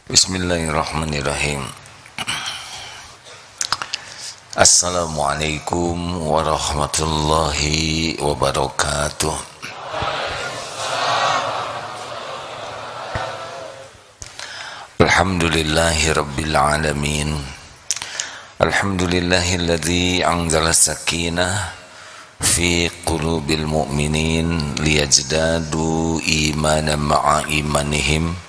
Bismillahirrahmanirrahim. Assalamualaikum warahmatullahi wabarakatuh. Alhamdulillahi rabbil alamin. Alhamdulillahilladzi anzala sakinah fi qulubil mu'minin liyazdadu imanan ma'a imanihim.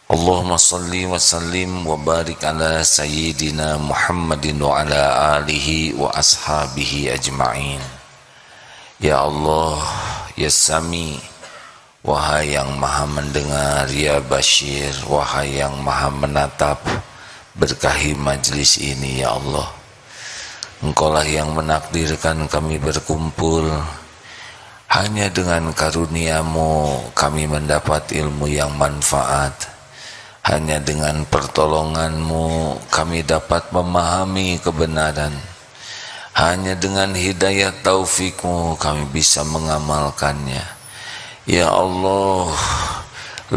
Allahumma salli wa sallim wa barik ala sayyidina Muhammadin wa ala alihi wa ashabihi ajma'in. Ya Allah, ya Sami, wahai yang maha mendengar, ya Bashir, wahai yang maha menatap, berkahi majlis ini ya Allah. Engkaulah yang menakdirkan kami berkumpul. Hanya dengan karunia-Mu kami mendapat ilmu yang manfaat. Hanya dengan pertolongan-Mu kami dapat memahami kebenaran. Hanya dengan hidayah taufik-Mu kami bisa mengamalkannya. Ya Allah,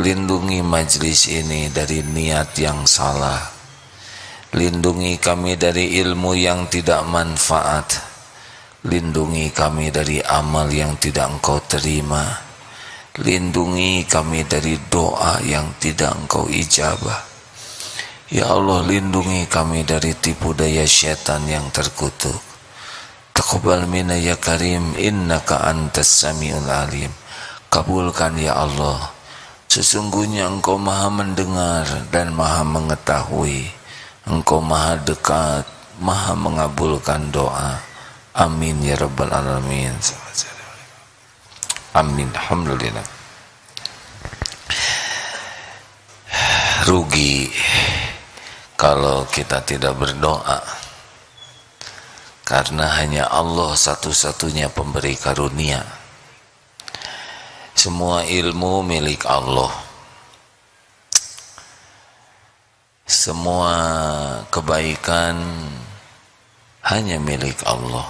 lindungi majlis ini dari niat yang salah. Lindungi kami dari ilmu yang tidak manfaat. Lindungi kami dari amal yang tidak Engkau terima. Lindungi kami dari doa yang tidak Engkau ijabah. Ya Allah, lindungi kami dari tipu daya syaitan yang terkutuk. Taqabbal minna ya Karim, innaka antas samiul alim. Kabulkan ya Allah, sesungguhnya Engkau maha mendengar dan maha mengetahui. Engkau maha dekat, maha mengabulkan doa. Amin ya rabbal alamin. Amin. Alhamdulillah. Rugi kalau kita tidak berdoa, karena hanya Allah satu-satunya pemberi karunia. Semua ilmu milik Allah. Semua kebaikan hanya milik Allah.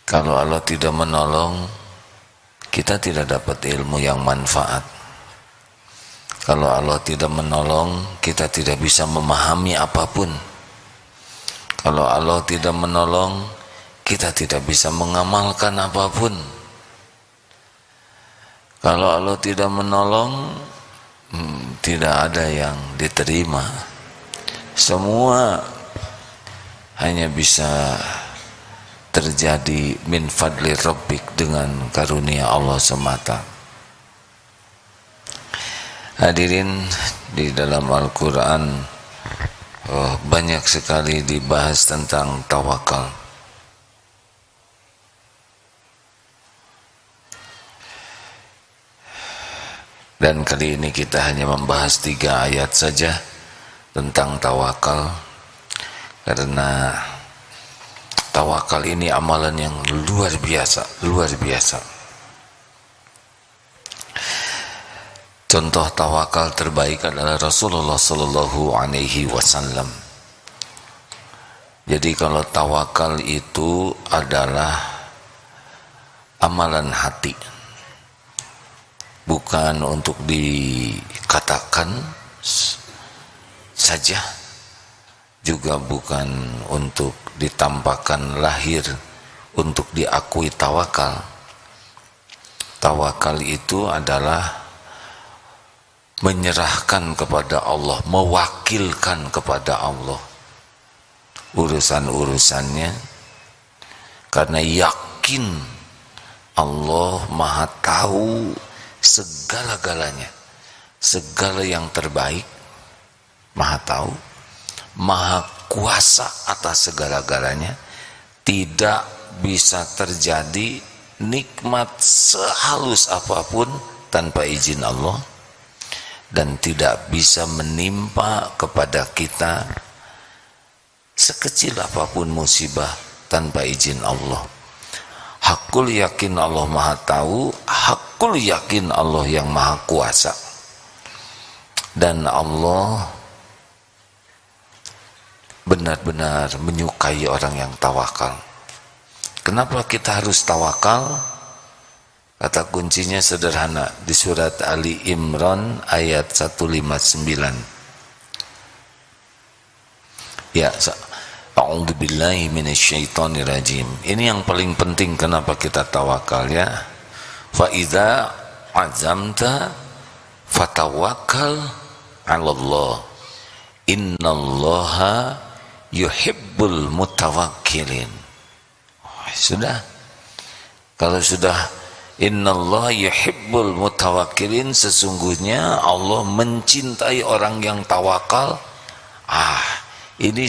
Kalau Allah tidak menolong, kita tidak dapat ilmu yang manfaat. Kalau Allah tidak menolong, kita tidak bisa memahami apapun. Kalau Allah tidak menolong, kita tidak bisa mengamalkan apapun. Kalau Allah tidak menolong, tidak ada yang diterima. Semua hanya bisa terjadi min fadli rabbik, dengan karunia Allah semata. Hadirin, di dalam Al-Quran banyak sekali dibahas tentang tawakal. Dan kali ini kita hanya membahas 3 ayat saja tentang tawakal, karena tawakal ini amalan yang luar biasa. Contoh tawakal terbaik adalah Rasulullah sallallahu alaihi wasallam. Jadi kalau tawakal itu adalah amalan hati, bukan untuk dikatakan saja, juga bukan untuk ditampakkan lahir untuk diakui tawakal. Tawakal itu adalah menyerahkan kepada Allah, mewakilkan kepada Allah urusan-urusannya, karena yakin Allah maha tahu segala-galanya, segala yang terbaik, maha tahu, maha kuasa atas segala-galanya. Tidak bisa terjadi nikmat sehalus apapun tanpa izin Allah, dan tidak bisa menimpa kepada kita sekecil apapun musibah tanpa izin Allah. Hakul yakin Allah maha tahu, hakul yakin Allah yang maha kuasa. Dan Allah benar-benar menyukai orang yang tawakal. Kenapa kita harus tawakal? Kata kuncinya sederhana di surat Ali Imran ayat 159. Ya, a'udzubillahi minasyaitonirrajim. Ini yang paling penting kenapa kita tawakal ya. Fa idza azamta fatawakkal 'alallah. Innallaha yuhibbul mutawakkilin. Sudah. Kalau sudah innallaha yuhibbul mutawakkilin, sesungguhnya Allah mencintai orang yang tawakal. Ini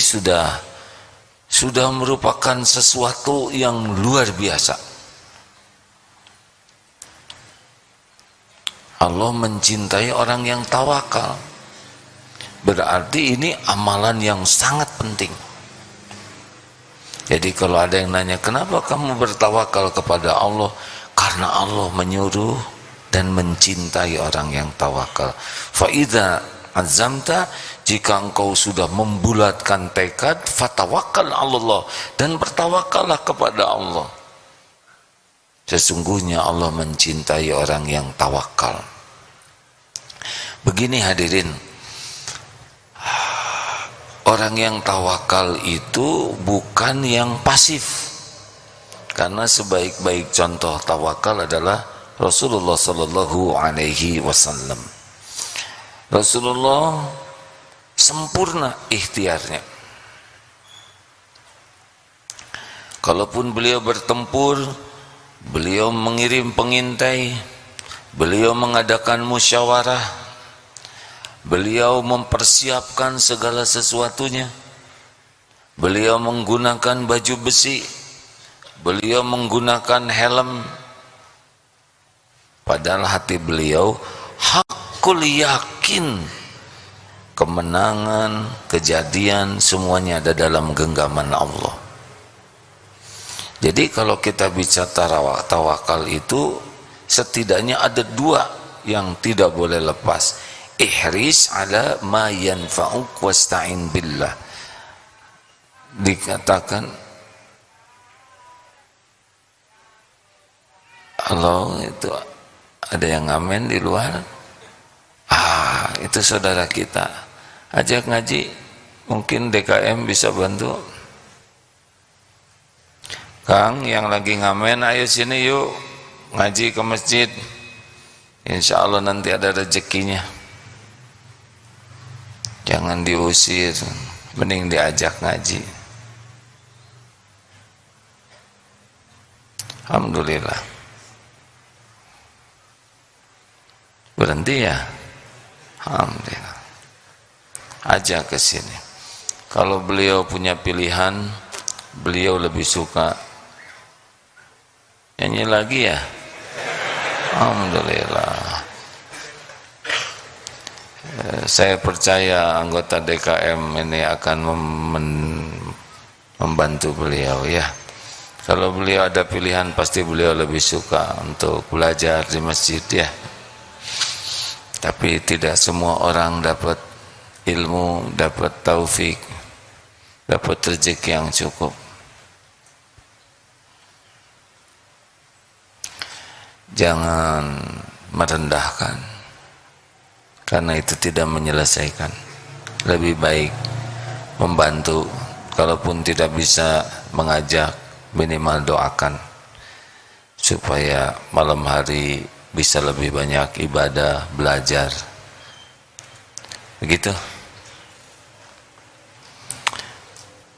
sudah merupakan sesuatu yang luar biasa. Allah mencintai orang yang tawakal. Berarti ini amalan yang sangat penting. Jadi kalau ada yang nanya, kenapa kamu bertawakal kepada Allah? Karena Allah menyuruh dan mencintai orang yang tawakal. Fa idza azamta, jika engkau sudah membulatkan tekad, fatawakkal 'alallah, dan bertawakallah kepada Allah. Sesungguhnya Allah mencintai orang yang tawakal. Begini hadirin, orang yang tawakal itu bukan yang pasif. Karena sebaik-baik contoh tawakal adalah Rasulullah sallallahu alaihi wasallam. Rasulullah sempurna ikhtiarnya. Kalaupun beliau bertempur, beliau mengirim pengintai, beliau mengadakan musyawarah, beliau mempersiapkan segala sesuatunya, beliau menggunakan baju besi, beliau menggunakan helm, padahal hati beliau hakul yakin kemenangan, kejadian semuanya ada dalam genggaman Allah. Jadi kalau kita bicara tawakal itu setidaknya ada dua yang tidak boleh lepas. Ihris ala ma yanfa'uk wasta'in billah. Dikatakan Allah itu ada yang ngamen di luar. Itu saudara kita. Ajak ngaji, mungkin DKM bisa bantu. Kang yang lagi ngamen, ayo sini yuk ngaji ke masjid. Insya Allah nanti ada rezekinya. Jangan diusir, mending diajak ngaji. Alhamdulillah. Berhenti ya? Alhamdulillah. Ajak ke sini. Kalau beliau punya pilihan, beliau lebih suka nyanyi lagi ya. Alhamdulillah. Saya percaya anggota DKM ini akan membantu beliau ya. Kalau beliau ada pilihan, pasti beliau lebih suka untuk belajar di masjid ya. Tapi tidak semua orang dapat ilmu, dapat taufik, dapat rezeki yang cukup. Jangan merendahkan, karena itu tidak menyelesaikan. Lebih baik membantu, kalaupun tidak bisa mengajak, minimal doakan supaya malam hari bisa lebih banyak ibadah, belajar. Begitu.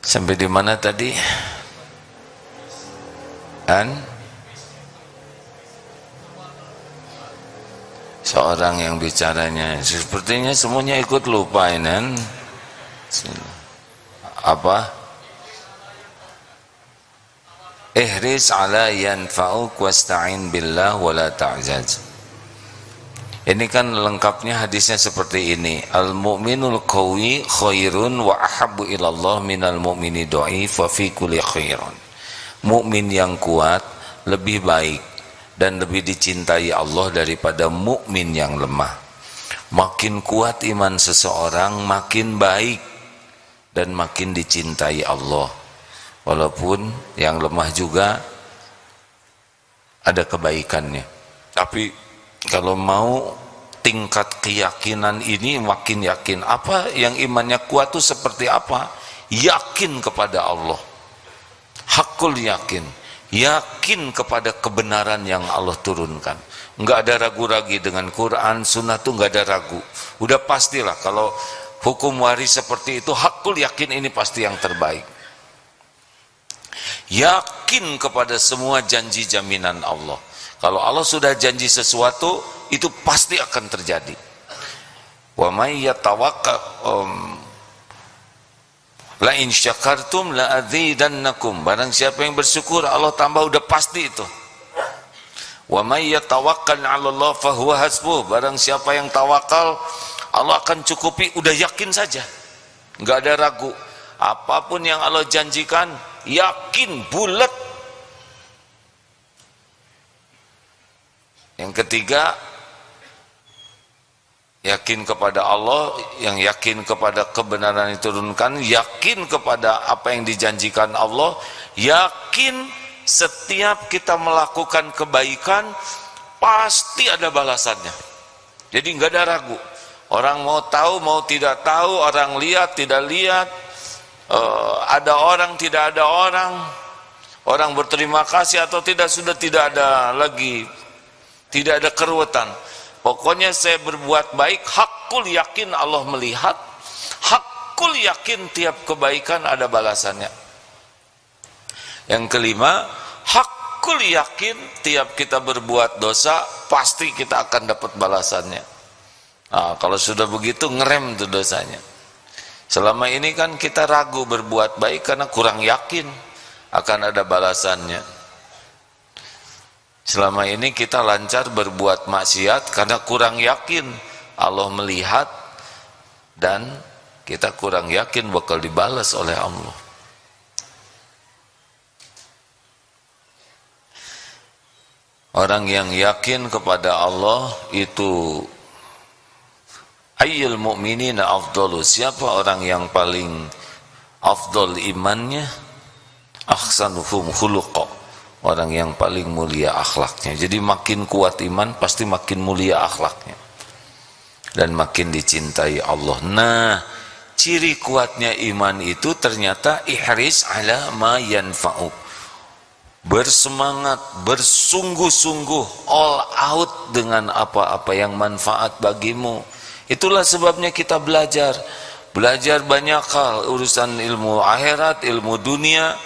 Sampai di mana tadi? Seorang yang bicaranya, sepertinya semuanya ikut lupa ini. Apa? Ihris ala yanfa'uk wasta'in billah wala ta'jaz. Ini kan lengkapnya hadisnya seperti ini. Al-mu'minul qawi khairun wa ahabbu ilallah minal mu'mini dha'if wa fi kulli khairun. Mukmin yang kuat lebih baik dan lebih dicintai Allah daripada mukmin yang lemah. Makin kuat iman seseorang, makin baik dan makin dicintai Allah. Walaupun yang lemah juga ada kebaikannya. Tapi kalau mau tingkat keyakinan ini makin yakin. Apa yang imannya kuat itu seperti apa? Yakin kepada Allah, hakul yakin, yakin kepada kebenaran yang Allah turunkan. Enggak ada ragu-ragu dengan Quran, Sunnah tuh enggak ada ragu. Udah pastilah kalau hukum waris seperti itu, hakul yakin ini pasti yang terbaik. Yakin kepada semua janji jaminan Allah. Kalau Allah sudah janji sesuatu, itu pasti akan terjadi. Wa may yatawakkal la in syakartum la azidannakum. Barang siapa yang bersyukur, Allah tambah, udah pasti itu. Wa may yatawakkal 'ala Allah fa huwa hasbuh. Barang siapa yang tawakal, Allah akan cukupi, udah yakin saja. Enggak ada ragu. Apapun yang Allah janjikan, yakin bulat. Yang ketiga, yakin kepada Allah, yang yakin kepada kebenaran yang diturunkan, yakin kepada apa yang dijanjikan Allah, yakin setiap kita melakukan kebaikan pasti ada balasannya. Jadi nggak ada ragu. Orang mau tahu mau tidak tahu, orang lihat tidak lihat, ada orang tidak ada orang berterima kasih atau tidak, sudah tidak ada lagi, tidak ada keruwetan. Pokoknya saya berbuat baik, hakul yakin Allah melihat, hakul yakin tiap kebaikan ada balasannya. Yang kelima, hakul yakin tiap kita berbuat dosa pasti kita akan dapat balasannya. Nah, kalau sudah begitu ngerem tuh dosanya. Selama ini kan kita ragu berbuat baik karena kurang yakin akan ada balasannya. Selama ini kita lancar berbuat maksiat karena kurang yakin Allah melihat, dan kita kurang yakin bakal dibalas oleh Allah. Orang yang yakin kepada Allah itu ayyul mu'minina afdalu. Siapa orang yang paling afdal imannya? Ahsanuhum khuluqa. Orang yang paling mulia akhlaknya. Jadi makin kuat iman pasti makin mulia akhlaknya dan makin dicintai Allah. Nah, ciri kuatnya iman itu ternyata ihris ala ma yanfa'uk. Bersemangat, bersungguh-sungguh, all out dengan apa-apa yang manfaat bagimu. Itulah sebabnya kita belajar banyak hal, urusan ilmu akhirat, ilmu dunia.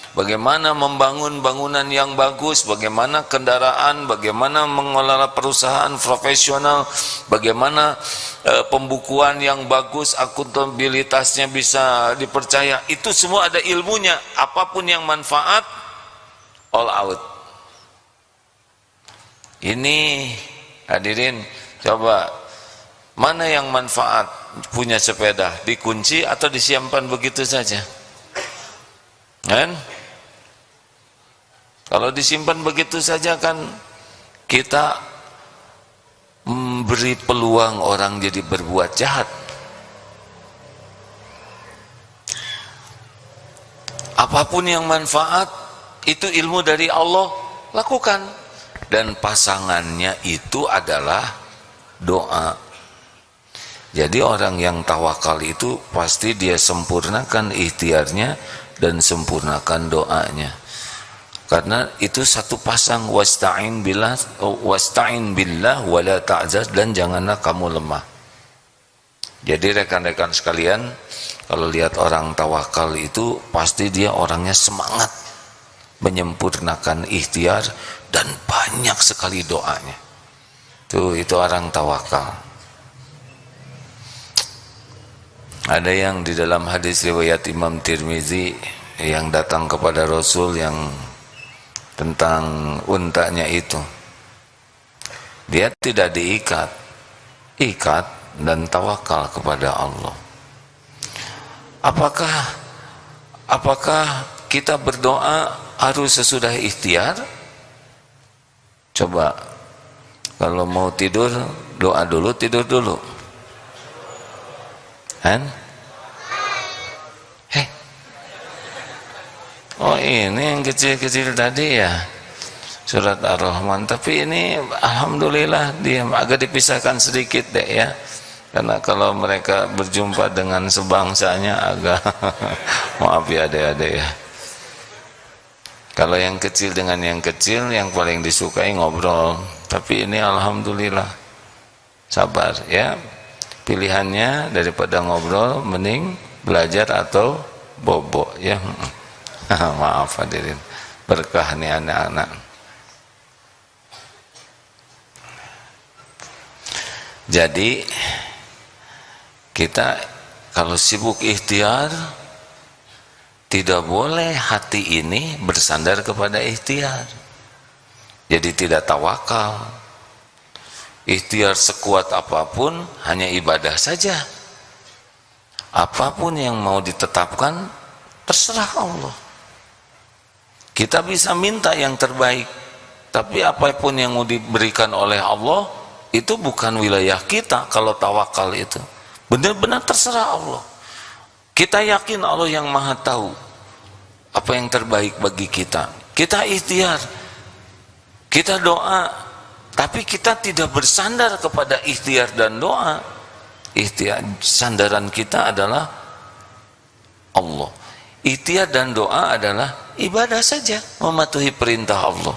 Bagaimana membangun bangunan yang bagus, bagaimana kendaraan, bagaimana mengelola perusahaan profesional, bagaimana pembukuan yang bagus, akuntabilitasnya bisa dipercaya. Itu semua ada ilmunya. Apapun yang manfaat, all out. Ini hadirin, coba mana yang manfaat? Punya sepeda dikunci atau disimpan begitu saja? Kan? Kalau disimpan begitu saja kan kita memberi peluang orang jadi berbuat jahat. Apapun yang manfaat itu ilmu dari Allah, lakukan. Dan pasangannya itu adalah doa. Jadi orang yang tawakal itu pasti dia sempurnakan ikhtiarnya dan sempurnakan doanya. Karena itu satu pasang, wasta'in billah wala ta'jaz, dan janganlah kamu lemah. Jadi rekan-rekan sekalian, kalau lihat orang tawakal itu pasti dia orangnya semangat menyempurnakan ikhtiar dan banyak sekali doanya. Itu orang tawakal. Ada yang di dalam hadis riwayat Imam Tirmizi yang datang kepada Rasul yang tentang untanya itu, dia tidak diikat, ikat dan tawakal kepada Allah. Apakah kita berdoa harus sesudah ikhtiar? Coba, kalau mau tidur, doa dulu, tidur dulu. Kan? Oh, ini yang kecil-kecil tadi ya. surat Ar-Rahman. Tapi ini alhamdulillah dia agak dipisahkan sedikit deh ya, karena kalau mereka berjumpa dengan sebangsanya agak maaf ya adik-adik ya. Kalau yang kecil dengan yang kecil yang paling disukai ngobrol, tapi ini alhamdulillah sabar ya, pilihannya daripada ngobrol mending belajar atau bobo ya. Maaf hadirin, berkah nih anak-anak. Jadi kita kalau sibuk ikhtiar, tidak boleh hati ini bersandar kepada ikhtiar. Jadi tidak tawakal. Ikhtiar sekuat apapun hanya ibadah saja. Apapun yang mau ditetapkan terserah Allah. Kita bisa minta yang terbaik, tapi apapun yang mau diberikan oleh Allah itu bukan wilayah kita. Kalau tawakal itu benar-benar terserah Allah. Kita yakin Allah yang maha tahu apa yang terbaik bagi kita. Kita ikhtiar, kita doa, tapi kita tidak bersandar kepada ikhtiar dan doa. Ikhtiar, sandaran kita adalah Allah. Ikhtiar dan doa adalah ibadah saja, mematuhi perintah Allah.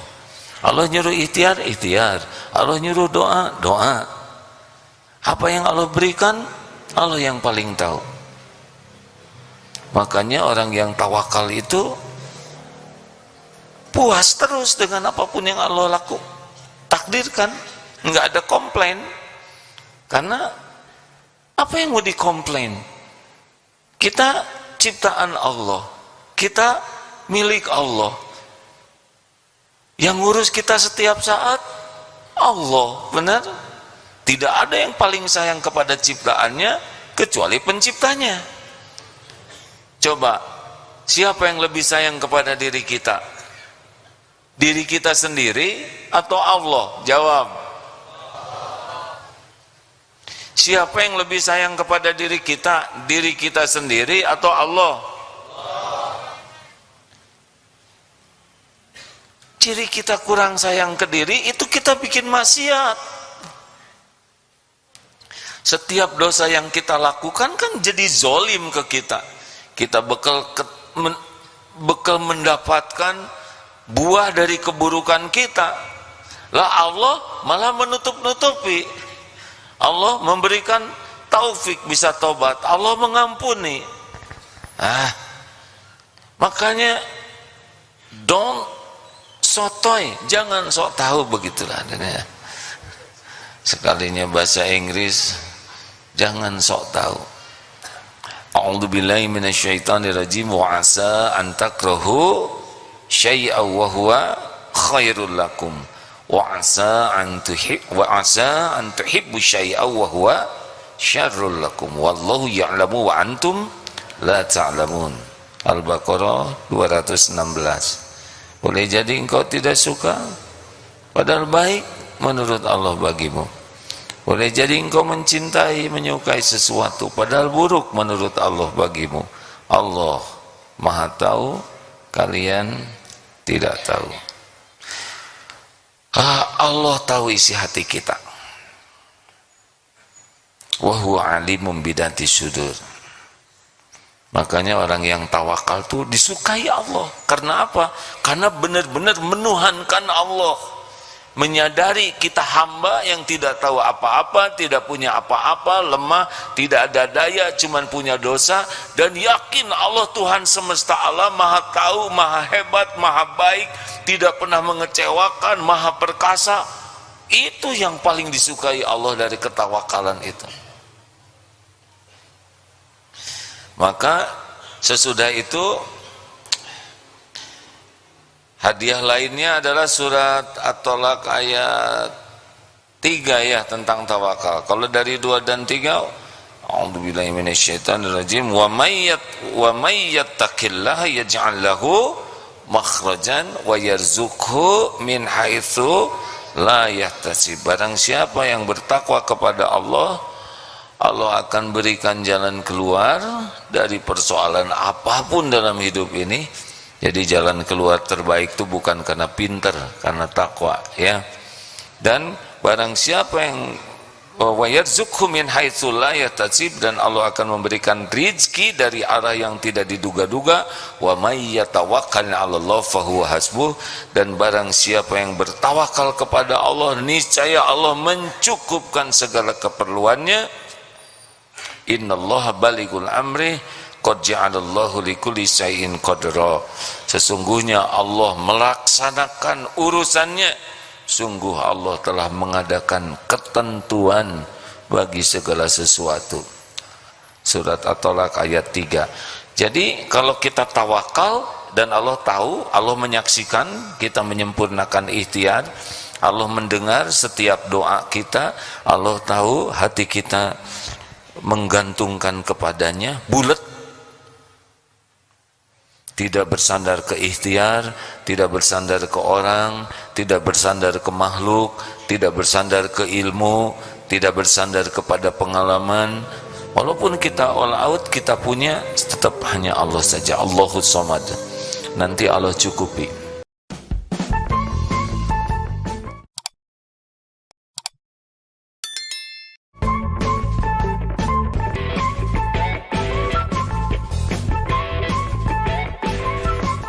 Allah nyuruh ikhtiar, ikhtiar. Allah nyuruh doa, doa. Apa yang Allah berikan, Allah yang paling tahu. Makanya orang yang tawakal itu puas terus dengan apapun yang Allah takdirkan, nggak ada komplain. Karena apa yang mau dikomplain? Kita ciptaan Allah, kita milik Allah. Yang ngurus kita setiap saat Allah, benar? Tidak ada yang paling sayang kepada ciptaannya kecuali penciptanya. Coba, siapa yang lebih sayang kepada diri kita? Diri kita sendiri atau Allah? Jawab. Siapa yang lebih sayang kepada diri kita? Diri kita sendiri atau Allah? Ciri kita kurang sayang ke diri, itu kita bikin maksiat. Setiap dosa yang kita lakukan kan jadi zolim ke kita. Kita bekal mendapatkan buah dari keburukan kita. Lah Allah malah menutup-nutupi. Allah memberikan taufik bisa tobat. Allah mengampuni. Makanya don't sotoy, jangan sok tahu, begitulah adanya. Sekalinya bahasa Inggris, jangan sok tahu. A'udzubillahi minasyaitonirrajim. Wa asa an takrahu syai'an wa huwa khairul lakum. Wa asa an tuhibbu syai'an wa huwa syarrul lakum. Wallahu ya'lamu wa antum la ta'lamun. Al-Baqarah 216. Boleh jadi engkau tidak suka, padahal baik menurut Allah bagimu. Boleh jadi engkau mencintai, menyukai sesuatu, padahal buruk menurut Allah bagimu. Allah maha tahu, kalian tidak tahu. Allah tahu isi hati kita. Wa huwa alimun bidati sudur. Makanya orang yang tawakal itu disukai Allah. Karena apa? Karena benar-benar menuhankan Allah. Menyadari kita hamba yang tidak tahu apa-apa, tidak punya apa-apa, lemah, tidak ada daya, cuman punya dosa. Dan yakin Allah Tuhan semesta alam, maha tahu, maha hebat, maha baik, tidak pernah mengecewakan, maha perkasa. Itu yang paling disukai Allah dari ketawakalan itu. Maka sesudah itu hadiah lainnya adalah surat At-Tolak ayat 3 ya, tentang tawakal. Kalau dari 2 dan 3, a'udzubillahi minasyaitonirrajim. Wa may yattaqillaha yaj'al lahu makhrajan wa yarzuqhu min haitsu la yahtasib. Barang siapa yang bertakwa kepada Allah, Allah akan berikan jalan keluar dari persoalan apapun dalam hidup ini, Jadi jalan keluar terbaik itu bukan karena pinter, karena takwa, ya. Dan barang siapa yang wa yarzuqhu min haitsu la yahtasib, dan Allah akan memberikan rizki dari arah yang tidak diduga-duga. Wa may yatawakkal 'alallah fahuwa hasbuh, dan barang siapa yang bertawakal kepada Allah, niscaya Allah mencukupkan segala keperluannya. Innallaha balighul amri qad ja'alallahu likulli syai'in qadra. Sesungguhnya Allah melaksanakan urusannya. Sungguh Allah telah mengadakan ketentuan bagi segala sesuatu. Surat At-Talaq ayat 3. Jadi kalau kita tawakal dan Allah tahu, Allah menyaksikan kita menyempurnakan ikhtiar, Allah mendengar setiap doa kita, Allah tahu hati kita menggantungkan kepadanya, bulat, tidak bersandar ke ikhtiar, tidak bersandar ke orang, tidak bersandar ke makhluk, tidak bersandar ke ilmu, tidak bersandar kepada pengalaman. Walaupun kita all out, kita punya, tetap hanya Allah saja. Allahus Samad. Nanti Allah cukupi.